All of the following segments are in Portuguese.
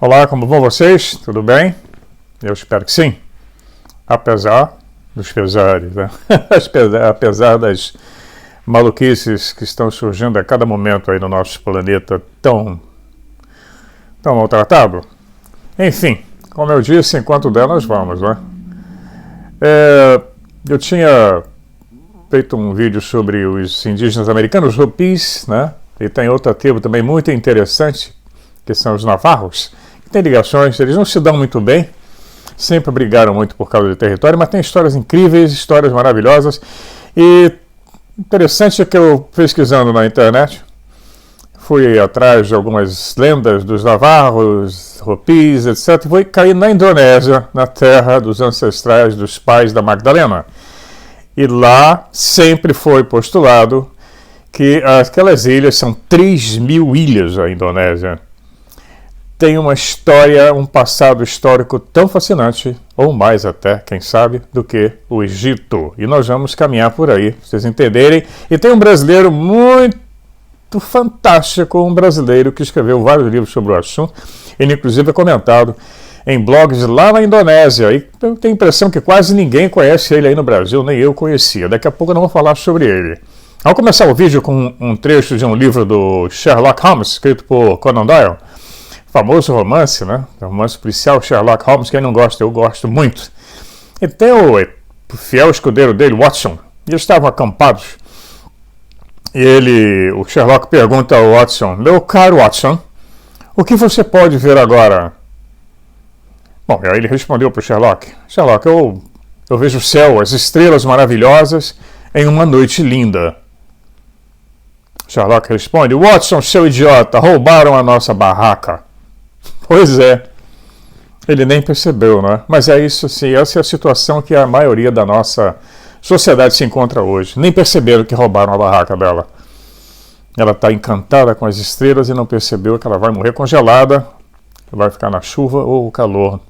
Olá, como vão vocês? Tudo bem? Eu espero que sim. Apesar dos pesares, né? Apesar das maluquices que estão surgindo a cada momento aí no nosso planeta tão maltratado. Enfim, como eu disse, enquanto der nós vamos, né? Eu tinha feito um vídeo sobre os indígenas americanos, os Hopis, né? E tem outra tribo também muito interessante, que são os Navarros, que tem ligações, eles não se dão muito bem, sempre brigaram muito por causa do território, mas tem histórias incríveis, histórias maravilhosas. E interessante é que eu, pesquisando na internet, fui atrás de algumas lendas dos Navarros, Hopis, etc. E fui cair na Indonésia, na terra dos ancestrais dos pais da Magdalena. E lá sempre foi postulado que aquelas ilhas são 3.000 ilhas, a Indonésia. Tem uma história, um passado histórico tão fascinante, ou mais até, quem sabe, do que o Egito. E nós vamos caminhar por aí, pra vocês entenderem. E tem um brasileiro muito fantástico, um brasileiro que escreveu vários livros sobre o assunto. Ele, inclusive, é comentado em blogs lá na Indonésia. E eu tenho a impressão que quase ninguém conhece ele aí no Brasil, nem eu conhecia. Daqui a pouco eu não vou falar sobre ele. Vamos começar o vídeo com um trecho de um livro do Sherlock Holmes, escrito por Conan Doyle. Famoso romance, né? Romance policial, Sherlock Holmes. Quem não gosta, eu gosto muito. E tem o fiel escudeiro dele, Watson. E eles estavam acampados. E o Sherlock pergunta ao Watson: meu caro Watson, o que você pode ver agora? Bom, aí ele respondeu para o Sherlock: Sherlock, eu vejo o céu, as estrelas maravilhosas em uma noite linda. Sherlock responde: Watson, seu idiota, roubaram a nossa barraca. Pois é, ele nem percebeu, né? Mas é isso sim, essa é a situação que a maioria da nossa sociedade se encontra hoje. Nem perceberam que roubaram a barraca dela. Ela está encantada com as estrelas e não percebeu que ela vai morrer congelada, vai ficar na chuva ou o calor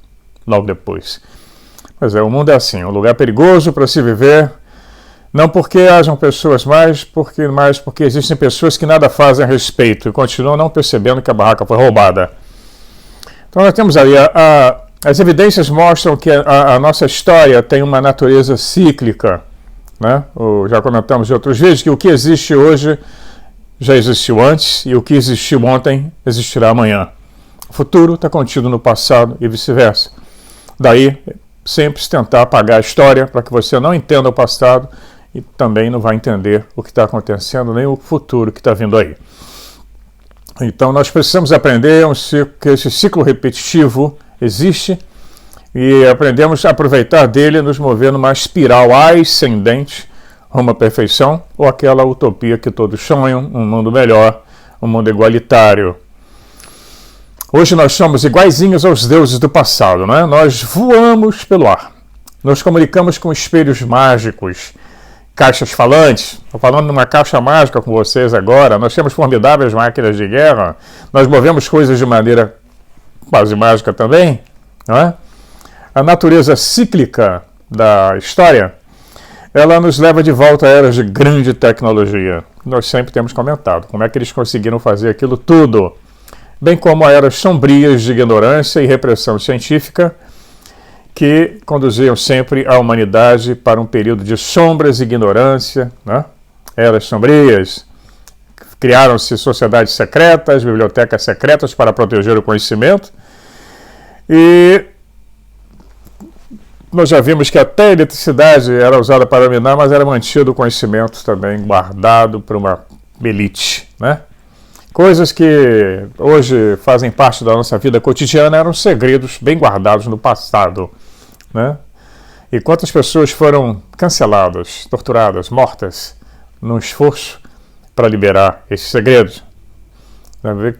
logo depois. Mas o mundo é assim, um lugar perigoso para se viver, não porque hajam pessoas mais porque existem pessoas que nada fazem a respeito e continuam não percebendo que a barraca foi roubada. Então nós temos aí, as evidências mostram que a nossa história tem uma natureza cíclica, né? Já comentamos em outros vídeos que o que existe hoje já existiu antes e o que existiu ontem existirá amanhã. O futuro está contido no passado e vice-versa. Daí, sempre se tentar apagar a história para que você não entenda o passado e também não vai entender o que está acontecendo, nem o futuro que está vindo aí. Então nós precisamos aprender que esse ciclo repetitivo existe e aprendemos a aproveitar dele e nos mover numa espiral ascendente rumo à perfeição ou aquela utopia que todos sonham, um mundo melhor, um mundo igualitário. Hoje nós somos iguaizinhos aos deuses do passado, né? Nós voamos pelo ar, nos comunicamos com espelhos mágicos, caixas falantes. Estou falando numa caixa mágica com vocês agora. Nós temos formidáveis máquinas de guerra. Nós movemos coisas de maneira quase mágica também, não é? A natureza cíclica da história, ela nos leva de volta a eras de grande tecnologia. Nós sempre temos comentado como é que eles conseguiram fazer aquilo tudo, bem como a eras sombrias de ignorância e repressão científica, que conduziam sempre a humanidade para um período de sombras e ignorância, né? Eras sombrias. Criaram-se sociedades secretas, bibliotecas secretas para proteger o conhecimento. E nós já vimos que até a eletricidade era usada para minar, mas era mantido o conhecimento também guardado por uma elite, né? Coisas que hoje fazem parte da nossa vida cotidiana eram segredos bem guardados no passado, né? E quantas pessoas foram canceladas, torturadas, mortas, num esforço para liberar esses segredos?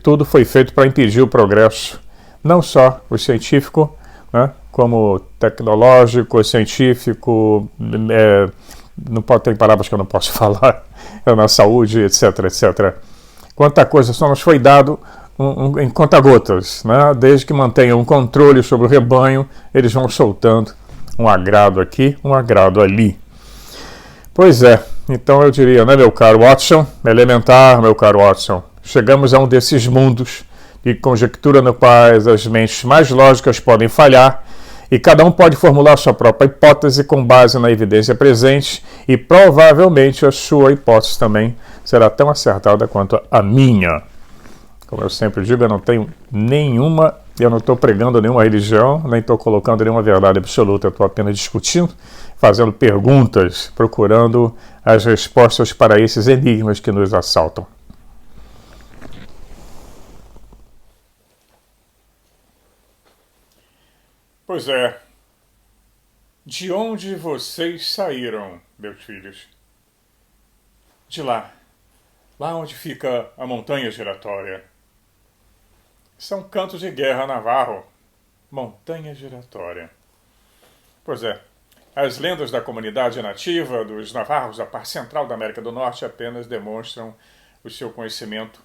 Tudo foi feito para impedir o progresso, não só o científico, né? Como tecnológico, científico, não pode ter palavras que eu não posso falar, na saúde, etc, etc. Quanta coisa só nos foi dado em conta-gotas, né? Desde que mantenham um controle sobre o rebanho, eles vão soltando um agrado aqui, um agrado ali. Pois é, então eu diria, né, meu caro Watson, elementar, meu caro Watson, chegamos a um desses mundos e conjectura no quais as mentes mais lógicas podem falhar, e cada um pode formular sua própria hipótese com base na evidência presente, e provavelmente a sua hipótese também será tão acertada quanto a minha. Como eu sempre digo, eu não estou pregando nenhuma religião, nem estou colocando nenhuma verdade absoluta, eu estou apenas discutindo, fazendo perguntas, procurando as respostas para esses enigmas que nos assaltam. Pois é. De onde vocês saíram, meus filhos? De lá. Lá onde fica a montanha giratória. São cantos de guerra navarro. Montanha giratória. Pois é. As lendas da comunidade nativa dos navarros da parte central da América do Norte apenas demonstram o seu conhecimento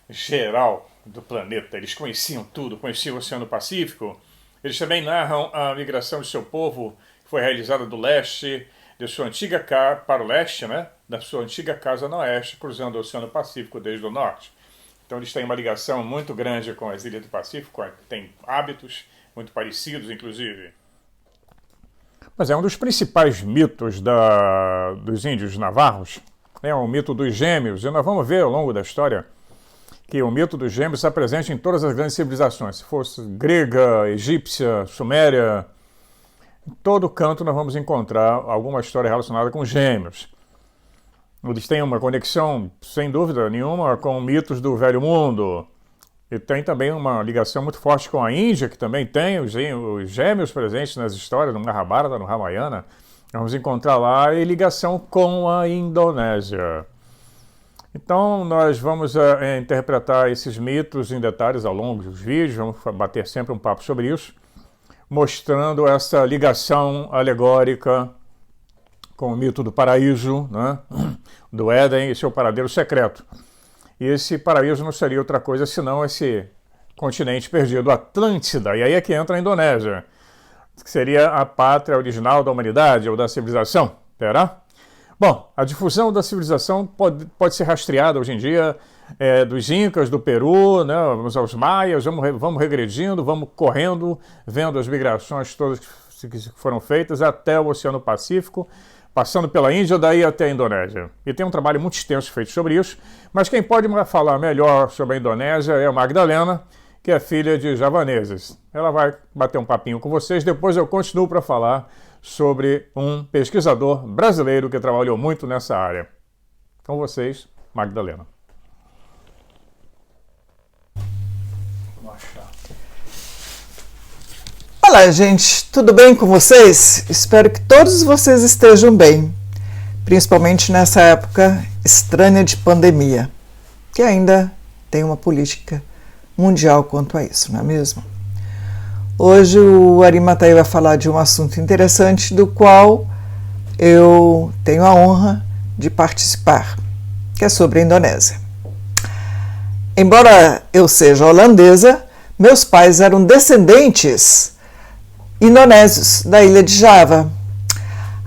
geral do planeta. Eles conheciam tudo, conheciam o Oceano Pacífico. Eles também narram a migração de seu povo, que foi realizada do leste, de sua antiga para o leste, né? Da sua antiga casa no oeste, cruzando o Oceano Pacífico desde o norte. Então eles têm uma ligação muito grande com as ilhas do Pacífico, têm hábitos muito parecidos, inclusive. Mas é um dos principais mitos dos índios navarros, é o mito dos gêmeos, e nós vamos ver ao longo da história que o mito dos gêmeos está presente em todas as grandes civilizações, se fosse grega, egípcia, suméria, em todo canto nós vamos encontrar alguma história relacionada com gêmeos. Eles têm uma conexão, sem dúvida nenhuma, com mitos do Velho Mundo, e tem também uma ligação muito forte com a Índia, que também tem os gêmeos presentes nas histórias, no Mahabharata, no Ramayana, vamos encontrar lá, e ligação com a Indonésia. Então, nós vamos interpretar esses mitos em detalhes ao longo dos vídeos, vamos bater sempre um papo sobre isso, mostrando essa ligação alegórica com o mito do paraíso, né? Do Éden e seu paradeiro secreto. E esse paraíso não seria outra coisa senão esse continente perdido, Atlântida, e aí é que entra a Indonésia, que seria a pátria original da humanidade ou da civilização, terá? Bom, a difusão da civilização pode ser rastreada hoje em dia dos Incas, do Peru, né, vamos aos Maias, vamos regredindo, vamos correndo, vendo as migrações todas que foram feitas até o Oceano Pacífico, passando pela Índia, daí até a Indonésia. E tem um trabalho muito extenso feito sobre isso, mas quem pode falar melhor sobre a Indonésia é a Magdalena, que é filha de javaneses. Ela vai bater um papinho com vocês, depois eu continuo para falar sobre um pesquisador brasileiro que trabalhou muito nessa área. Com vocês, Magdalena. Olá, gente, tudo bem com vocês? Espero que todos vocês estejam bem, principalmente nessa época estranha de pandemia, que ainda tem uma política mundial quanto a isso, não é mesmo? Hoje o Arimatai vai falar de um assunto interessante do qual eu tenho a honra de participar, que é sobre a Indonésia. Embora eu seja holandesa, meus pais eram descendentes indonésios da ilha de Java.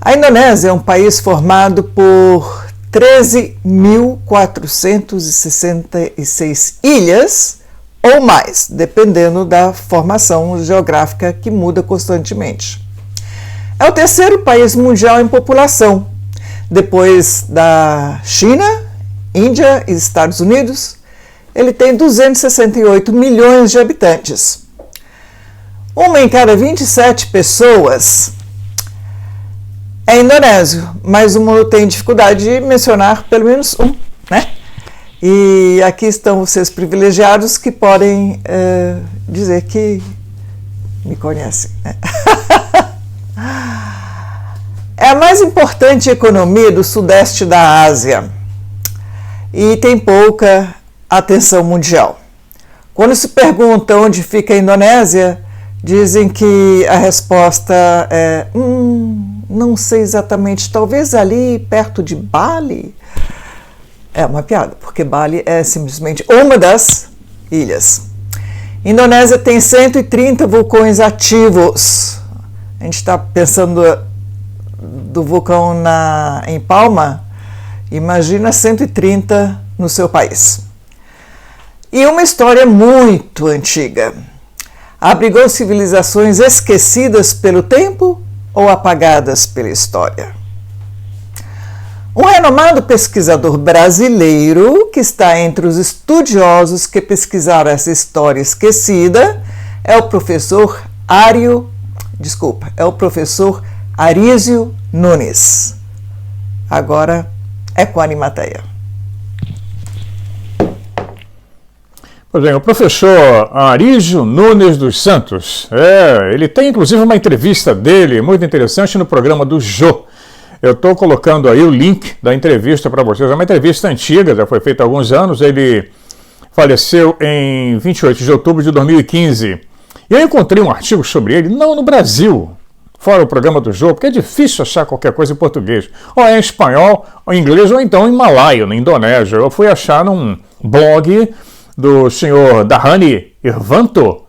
A Indonésia é um país formado por 13.466 ilhas, ou mais, dependendo da formação geográfica que muda constantemente. É o terceiro país mundial em população, depois da China, Índia e Estados Unidos. Ele tem 268 milhões de habitantes. Uma em cada 27 pessoas é indonésio, mas o mundo tem dificuldade de mencionar pelo menos um, né? E aqui estão vocês privilegiados que podem dizer que me conhecem, né? É a mais importante economia do sudeste da Ásia e tem pouca atenção mundial. Quando se pergunta onde fica a Indonésia, dizem que a resposta é não sei exatamente, talvez ali perto de Bali. É uma piada, porque Bali é simplesmente uma das ilhas. Indonésia tem 130 vulcões ativos. A gente está pensando do vulcão em Palma, imagina 130 no seu país. E uma história muito antiga. Abrigou civilizações esquecidas pelo tempo ou apagadas pela história? Um renomado pesquisador brasileiro, que está entre os estudiosos que pesquisaram essa história esquecida, é o professor Arísio Nunes. Agora é com a Animateia. Pois bem, o professor Arísio Nunes dos Santos, ele tem inclusive uma entrevista dele muito interessante no programa do Jô. Eu estou colocando aí o link da entrevista para vocês. É uma entrevista antiga, já foi feita há alguns anos. Ele faleceu em 28 de outubro de 2015. E eu encontrei um artigo sobre ele, não no Brasil, fora o programa do Jô, porque é difícil achar qualquer coisa em português. Ou é em espanhol, ou em inglês, ou então em malaio, na Indonésia. Eu fui achar num blog do senhor Dhani Irvanto.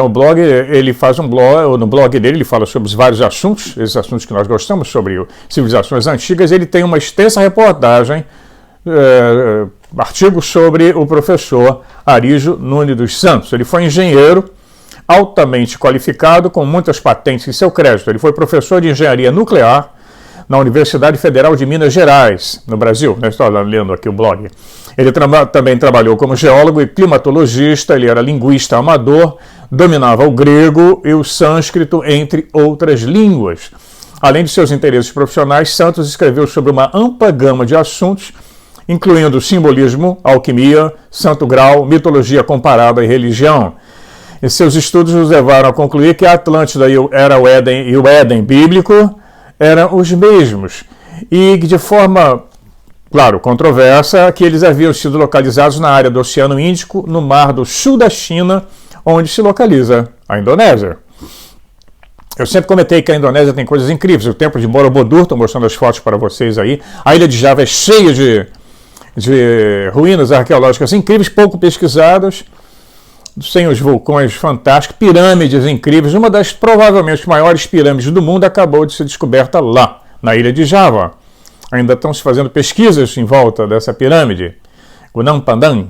O blog, ele faz um blog, no blog dele ele fala sobre os vários assuntos, esses assuntos que nós gostamos, sobre civilizações antigas. Ele tem uma extensa reportagem, artigo sobre o professor Arísio Nunes dos Santos. Ele foi engenheiro, altamente qualificado, com muitas patentes em seu crédito. Ele foi professor de engenharia nuclear na Universidade Federal de Minas Gerais, no Brasil. Estou lendo aqui o blog. Ele também trabalhou como geólogo e climatologista, ele era linguista amador, dominava o grego e o sânscrito, entre outras línguas. Além de seus interesses profissionais, Santos escreveu sobre uma ampla gama de assuntos, incluindo simbolismo, alquimia, santo grau, mitologia comparada e religião. E seus estudos nos levaram a concluir que a Atlântida e o Éden bíblico eram os mesmos, e de forma, claro, controversa, que eles haviam sido localizados na área do Oceano Índico, no Mar do Sul da China, onde se localiza a Indonésia. Eu sempre comentei que a Indonésia tem coisas incríveis. O Templo de Borobudur, estou mostrando as fotos para vocês aí. A ilha de Java é cheia de ruínas arqueológicas incríveis, pouco pesquisadas, sem os vulcões fantásticos, pirâmides incríveis. Uma das provavelmente maiores pirâmides do mundo acabou de ser descoberta lá, na ilha de Java. Ainda estão se fazendo pesquisas em volta dessa pirâmide. Gunung Padang,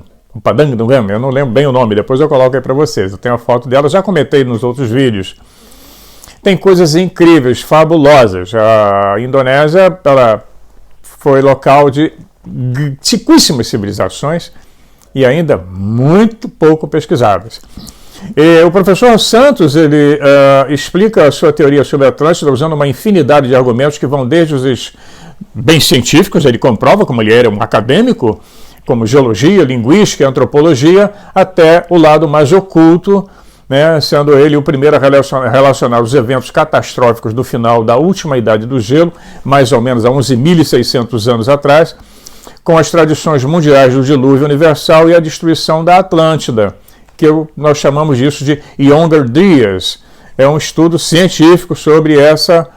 eu não lembro bem o nome, depois eu coloco aí para vocês. Eu tenho a foto dela, já comentei nos outros vídeos. Tem coisas incríveis, fabulosas. A Indonésia, ela foi local de antiquíssimas civilizações e ainda muito pouco pesquisadas. E o professor Santos, ele explica a sua teoria sobre a Atlântida usando uma infinidade de argumentos que vão desde os bem científicos, ele comprova, como ele era um acadêmico, como geologia, linguística, antropologia, até o lado mais oculto, né, sendo ele o primeiro a relacionar os eventos catastróficos do final da última Idade do Gelo, mais ou menos há 11.600 anos atrás, com as tradições mundiais do dilúvio universal e a destruição da Atlântida, que nós chamamos disso de Younger Dryas. É um estudo científico sobre essa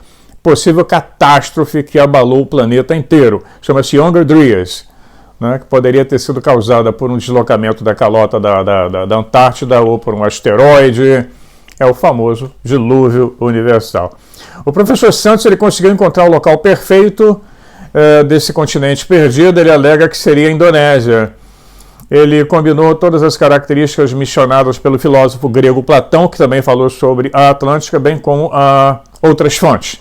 possível catástrofe que abalou o planeta inteiro. Chama-se Younger Dryas, né, que poderia ter sido causada por um deslocamento da calota da Antártida ou por um asteroide. É o famoso dilúvio universal. O professor Santos, ele conseguiu encontrar o local perfeito desse continente perdido. Ele alega que seria a Indonésia. Ele combinou todas as características mencionadas pelo filósofo grego Platão, que também falou sobre a Atlântica, bem como outras fontes.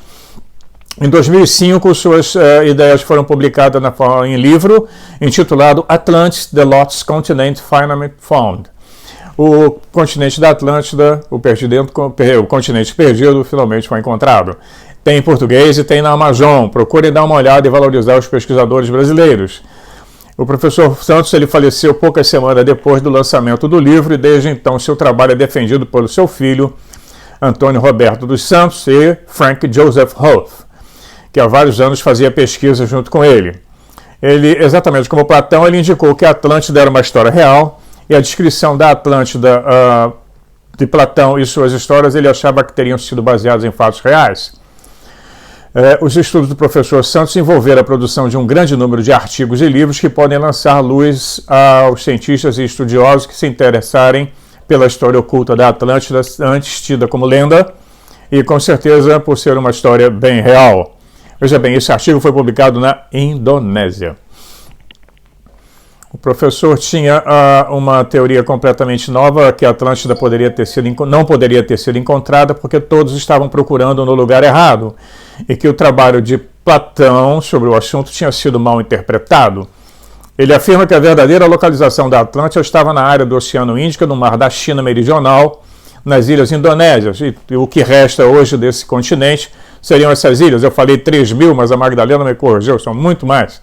Em 2005, suas ideias foram publicadas em livro intitulado Atlantis, The Lost Continent Finally Found. O continente da Atlântida, o continente perdido, finalmente foi encontrado. Tem em português e tem na Amazon. Procurem dar uma olhada e valorizar os pesquisadores brasileiros. O professor Santos, ele faleceu poucas semanas depois do lançamento do livro e desde então seu trabalho é defendido pelo seu filho, Antônio Roberto dos Santos, e Frank Joseph Hoth, que há vários anos fazia pesquisa junto com ele. Ele, exatamente como Platão, ele indicou que a Atlântida era uma história real, e a descrição da Atlântida de Platão e suas histórias ele achava que teriam sido baseadas em fatos reais. Os estudos do professor Santos envolveram a produção de um grande número de artigos e livros que podem lançar luz aos cientistas e estudiosos que se interessarem pela história oculta da Atlântida, antes tida como lenda, e com certeza por ser uma história bem real. Veja bem, esse artigo foi publicado na Indonésia. O professor tinha uma teoria completamente nova, que a Atlântida não poderia ter sido encontrada porque todos estavam procurando no lugar errado, e que o trabalho de Platão sobre o assunto tinha sido mal interpretado. Ele afirma que a verdadeira localização da Atlântida estava na área do Oceano Índico, no mar da China Meridional, nas ilhas indonésias, e o que resta hoje desse continente seriam essas ilhas. Eu falei 3.000, mas a Magdalena me corrigiu, são muito mais.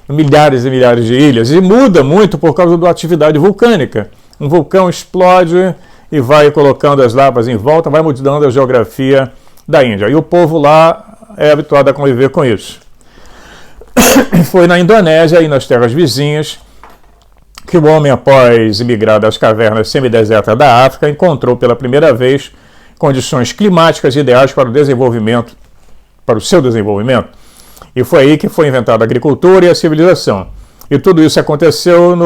Milhares e milhares de ilhas, e muda muito por causa da atividade vulcânica. Um vulcão explode e vai colocando as lavas em volta, vai mudando a geografia da Índia. E o povo lá é habituado a conviver com isso. Foi na Indonésia e nas terras vizinhas que o homem, após emigrar das cavernas semidesertas da África, encontrou pela primeira vez condições climáticas ideais para o seu desenvolvimento. E foi aí que foi inventada a agricultura e a civilização. E tudo isso aconteceu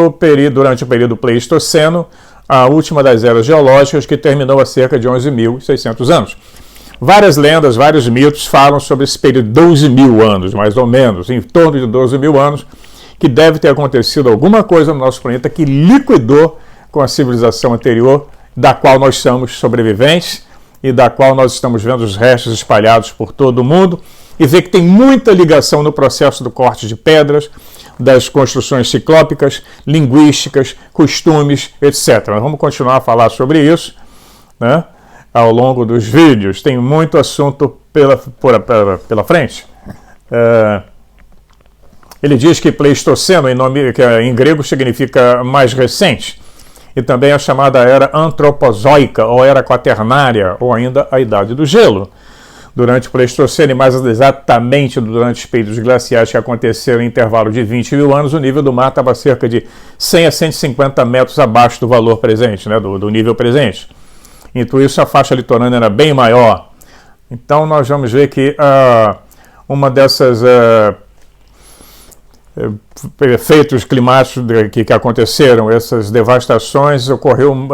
durante o período Pleistoceno, a última das eras geológicas, que terminou há cerca de 11.600 anos. Várias lendas, vários mitos falam sobre esse período de 12.000 anos, mais ou menos, em torno de 12.000 anos, que deve ter acontecido alguma coisa no nosso planeta que liquidou com a civilização anterior, da qual nós somos sobreviventes e da qual nós estamos vendo os restos espalhados por todo o mundo, e ver que tem muita ligação no processo do corte de pedras, das construções ciclópicas, linguísticas, costumes, etc. Nós vamos continuar a falar sobre isso, né, ao longo dos vídeos. Tem muito assunto pela frente. Ele diz que Pleistoceno, que em grego significa mais recente, e também a chamada era antropozoica, ou era quaternária, ou ainda a Idade do Gelo. Durante o Pleistoceno, e mais exatamente durante os períodos glaciais que aconteceram em intervalo de 20.000 anos, o nível do mar estava cerca de 100 a 150 metros abaixo do valor presente, né, do nível presente. Então isso, a faixa litorânea era bem maior. Então nós vamos ver que uma dessas efeitos climáticos que aconteceram, essas devastações,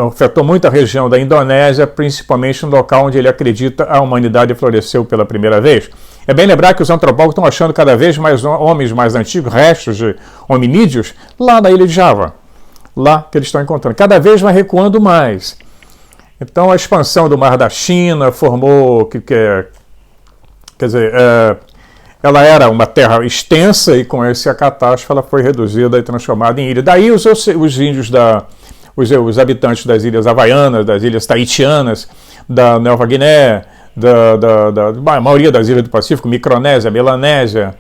afetou muita região da Indonésia, principalmente no local onde ele acredita a humanidade floresceu pela primeira vez. É bem lembrar que os antropólogos estão achando cada vez mais homens mais antigos, restos de hominídeos, lá na ilha de Java. Lá que eles estão encontrando. Cada vez vai recuando mais. Então a expansão do Mar da China formou, ela era uma terra extensa, e com essa catástrofe ela foi reduzida e transformada em ilha. Daí os índios, os habitantes das ilhas havaianas, das ilhas tahitianas, da Nova Guiné, a maioria das ilhas do Pacífico, Micronésia, Melanésia,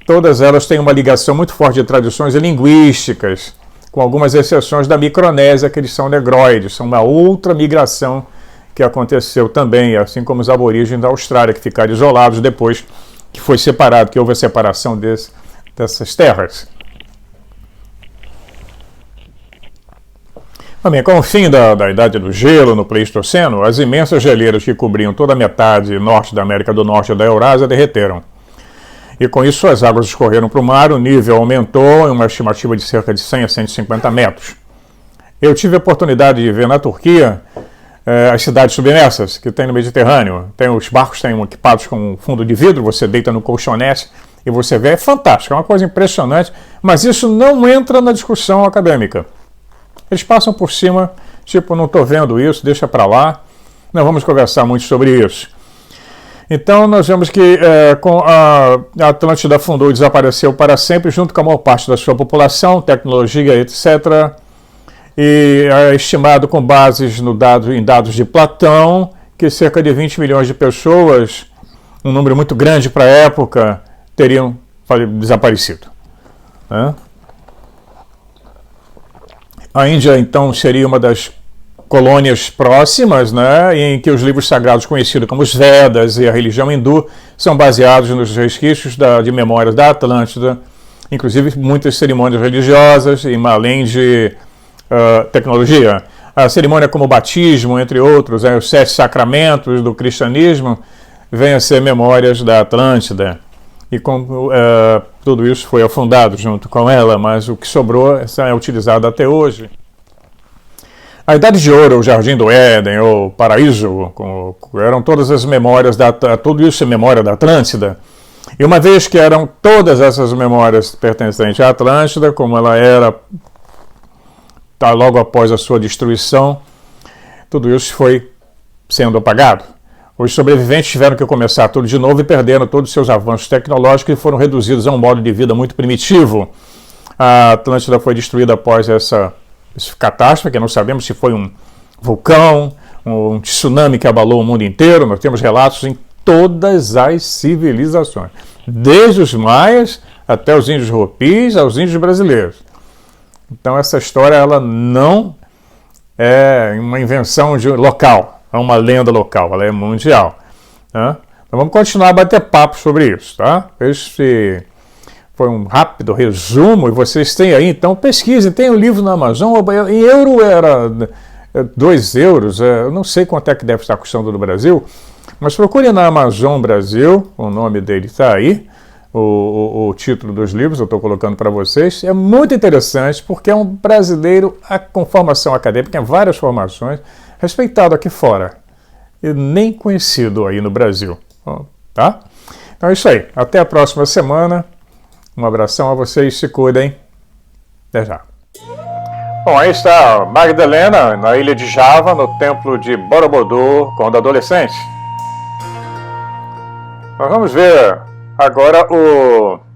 todas elas têm uma ligação muito forte de tradições linguísticas, com algumas exceções da Micronésia, que eles são negroides, são uma outra migração que aconteceu também, assim como os aborígenes da Austrália, que ficaram isolados depois que foi separado, que houve a separação dessas terras. Também, com o fim da Idade do Gelo, no Pleistoceno, as imensas geleiras que cobriam toda a metade norte da América do Norte e da Eurásia derreteram. E com isso as águas escorreram para o mar, o nível aumentou em uma estimativa de cerca de 100 a 150 metros. Eu tive a oportunidade de ver na Turquia as cidades submersas que tem no Mediterrâneo. Os barcos têm equipados com fundo de vidro, você deita no colchonete e você vê, é fantástico, é uma coisa impressionante, mas isso não entra na discussão acadêmica. Eles passam por cima, tipo, não estou vendo isso, deixa para lá, não vamos conversar muito sobre isso. Então nós vemos que com a Atlântida afundou e desapareceu para sempre, junto com a maior parte da sua população, tecnologia, etc., e é estimado com bases em dados de Platão, que cerca de 20 milhões de pessoas, um número muito grande para a época, teriam desaparecido. Né? A Índia, então, seria uma das colônias próximas, né, em que os livros sagrados conhecidos como os Vedas e a religião hindu são baseados nos resquícios de memórias da Atlântida, inclusive muitas cerimônias religiosas, e além de tecnologia. A cerimônia como o batismo, entre outros, os 7 sacramentos do cristianismo, vêm a ser memórias da Atlântida. E tudo isso foi afundado junto com ela, mas o que sobrou é utilizado até hoje. A Idade de Ouro, o Jardim do Éden, o Paraíso, eram todas as memórias, tudo isso é memória da Atlântida. E uma vez que eram todas essas memórias pertencentes à Atlântida, como ela era logo após a sua destruição, tudo isso foi sendo apagado. Os sobreviventes tiveram que começar tudo de novo e perderam todos os seus avanços tecnológicos e foram reduzidos a um modo de vida muito primitivo. A Atlântida foi destruída após essa catástrofe, que não sabemos se foi um vulcão, um tsunami que abalou o mundo inteiro. Nós temos relatos em todas as civilizações, desde os maias até os índios Hopis, aos índios brasileiros. Então essa história ela não é uma invenção local, é uma lenda local, ela é mundial. Tá? Então vamos continuar a bater papo sobre isso. Tá? Esse foi um rápido resumo e vocês têm aí, então pesquisem, tem um livro na Amazon, em euro era 2 euros, eu não sei quanto é que deve estar custando no Brasil, mas procure na Amazon Brasil, o nome dele está aí, o título dos livros eu estou colocando para vocês. É muito interessante porque é um brasileiro com formação acadêmica, em várias formações, respeitado aqui fora e nem conhecido aí no Brasil. Tá? Então é isso aí. Até a próxima semana. Um abração a vocês, se cuidem. Até já. Bom, aí está Magdalena, na ilha de Java, no templo de Borobudur, quando adolescente. Nós vamos ver agora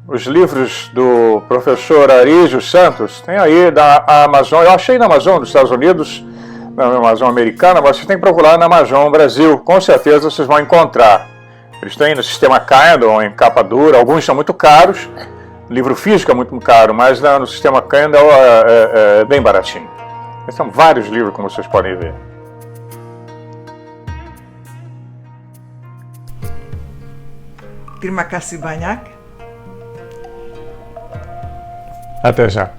os livros do professor Arísio Santos. Tem aí da Amazon, eu achei na Amazon dos Estados Unidos, na Amazon americana, mas você tem que procurar na Amazon Brasil, com certeza vocês vão encontrar. Eles têm no sistema Kindle, em capa dura, alguns são muito caros, livro físico é muito caro, mas no sistema Kindle é bem baratinho. São vários livros, como vocês podem ver. Terima kasih banyak. Até já.